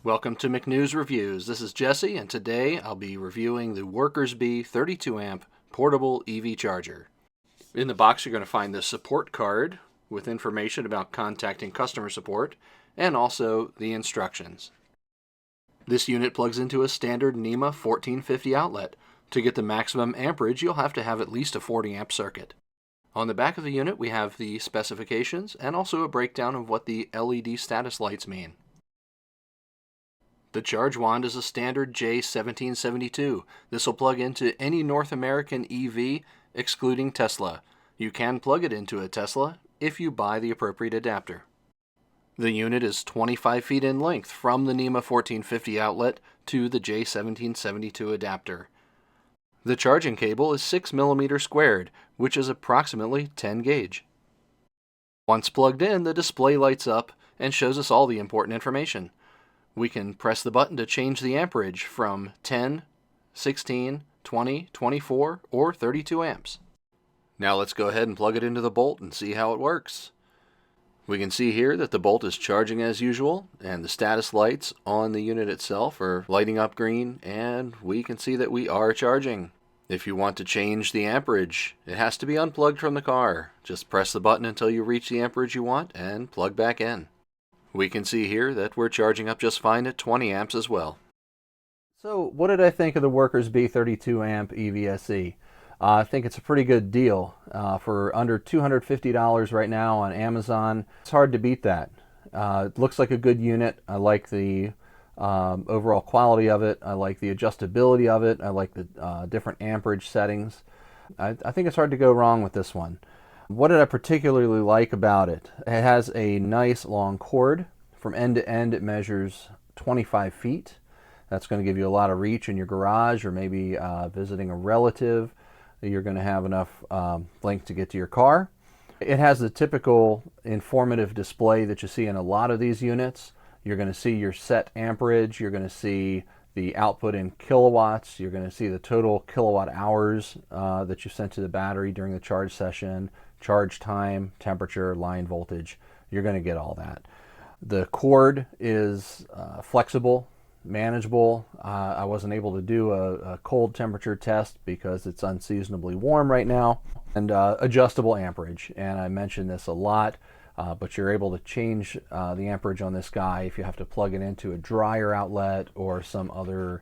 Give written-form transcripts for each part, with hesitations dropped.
Welcome to McNew'sReviews. This is Jesse, and today I'll be reviewing the Workersbee 32 amp portable EV charger. In the box you're going to find the support card with information about contacting customer support and also the instructions. This unit plugs into a standard NEMA 1450 outlet. To get the maximum amperage, you'll have to have at least a 40 amp circuit. On the back of the unit we have the specifications and also a breakdown of what the LED status lights mean. The charge wand is a standard J1772. This will plug into any North American EV, excluding Tesla. You can plug it into a Tesla if you buy the appropriate adapter. The unit is 25 feet in length from the NEMA 1450 outlet to the J1772 adapter. The charging cable is 6 mm squared, which is approximately 10 gauge. Once plugged in, the display lights up and shows us all the important information. We can press the button to change the amperage from 10, 16, 20, 24, or 32 amps. Now let's go ahead and plug it into the bolt and see how it works. We can see here that the bolt is charging as usual, and the status lights on the unit itself are lighting up green, and we can see that we are charging. If you want to change the amperage, it has to be unplugged from the car. Just press the button until you reach the amperage you want and plug back in. We can see here that we're charging up just fine at 20 amps as well. So what did I think of the Workersbee 32 amp EVSE? I think it's a pretty good deal for under $250 right now on Amazon. It's hard to beat that. It looks like a good unit. I like the overall quality of it. I like the adjustability of it. I like the different amperage settings. I think it's hard to go wrong with this one. What did I particularly like about it? It has a nice long cord. From end to end it measures 25 feet. That's going to give you a lot of reach in your garage or maybe visiting a relative. You're going to have enough length to get to your car. It has the typical informative display that you see in a lot of these units. You're going to see your set amperage. You're going to see the output in kilowatts. You're going to see the total kilowatt hours that you sent to the battery during the charge session, charge time, temperature, line voltage. You're going to get all that. The cord is flexible, manageable. I wasn't able to do a cold temperature test because it's unseasonably warm right now. And adjustable amperage, and I mention this a lot, but you're able to change the amperage on this guy if you have to plug it into a dryer outlet or some other...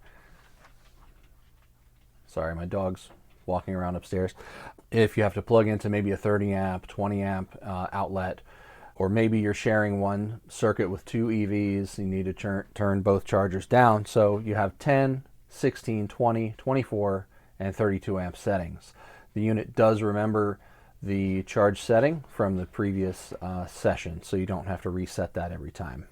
Sorry, my dog's walking around upstairs. If you have to plug into maybe a 30 amp, 20 amp outlet, or maybe you're sharing one circuit with two EVs, you need to turn both chargers down. So you have 10, 16, 20, 24, and 32 amp settings. The unit does remember the charge setting from the previous session, so you don't have to reset that every time.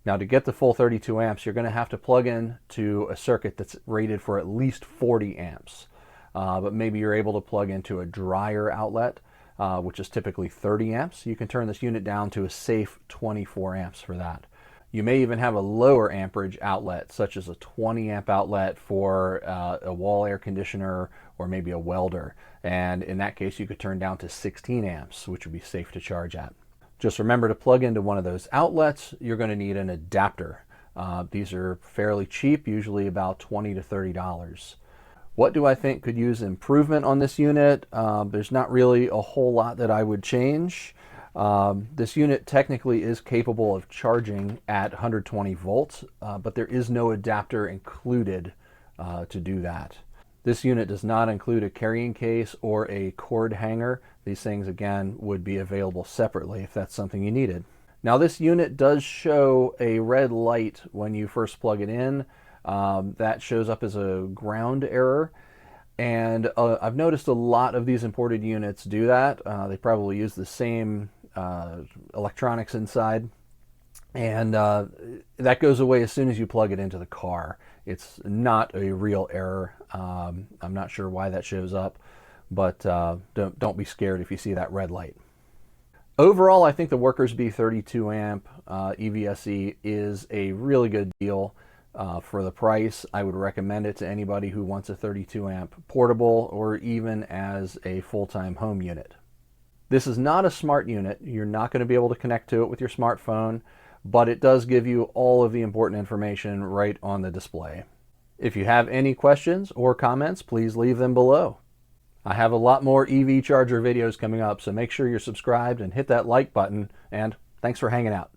Now to get the full 32 amps, you're going to have to plug in to a circuit that's rated for at least 40 amps. But maybe you're able to plug into a dryer outlet, which is typically 30 amps. You can turn this unit down to a safe 24 amps for that. You may even have a lower amperage outlet, such as a 20 amp outlet for a wall air conditioner or maybe a welder. And in that case, you could turn down to 16 amps, which would be safe to charge at. Just remember to plug into one of those outlets, you're going to need an adapter. These are fairly cheap, usually about $20 to $30. What do I think could use improvement on this unit? There's not really a whole lot that I would change. This unit technically is capable of charging at 120 volts, but there is no adapter included to do that. This unit does not include a carrying case or a cord hanger. These things, again, would be available separately if that's something you needed. Now, this unit does show a red light when you first plug it in. That shows up as a ground error. And I've noticed a lot of these imported units do that. They probably use the same electronics inside. And that goes away as soon as you plug it into the car. It's not a real error. I'm not sure why that shows up, but don't be scared if you see that red light. Overall, I think the Workersbee 32 amp EVSE is a really good deal for the price. I would recommend it to anybody who wants a 32 amp portable or even as a full-time home unit. This is not a smart unit. You're not going to be able to connect to it with your smartphone but it does give you all of the important information right on the display. If you have any questions or comments, please leave them below. I have a lot more EV charger videos coming up, so make sure you're subscribed and hit that like button, and thanks for hanging out.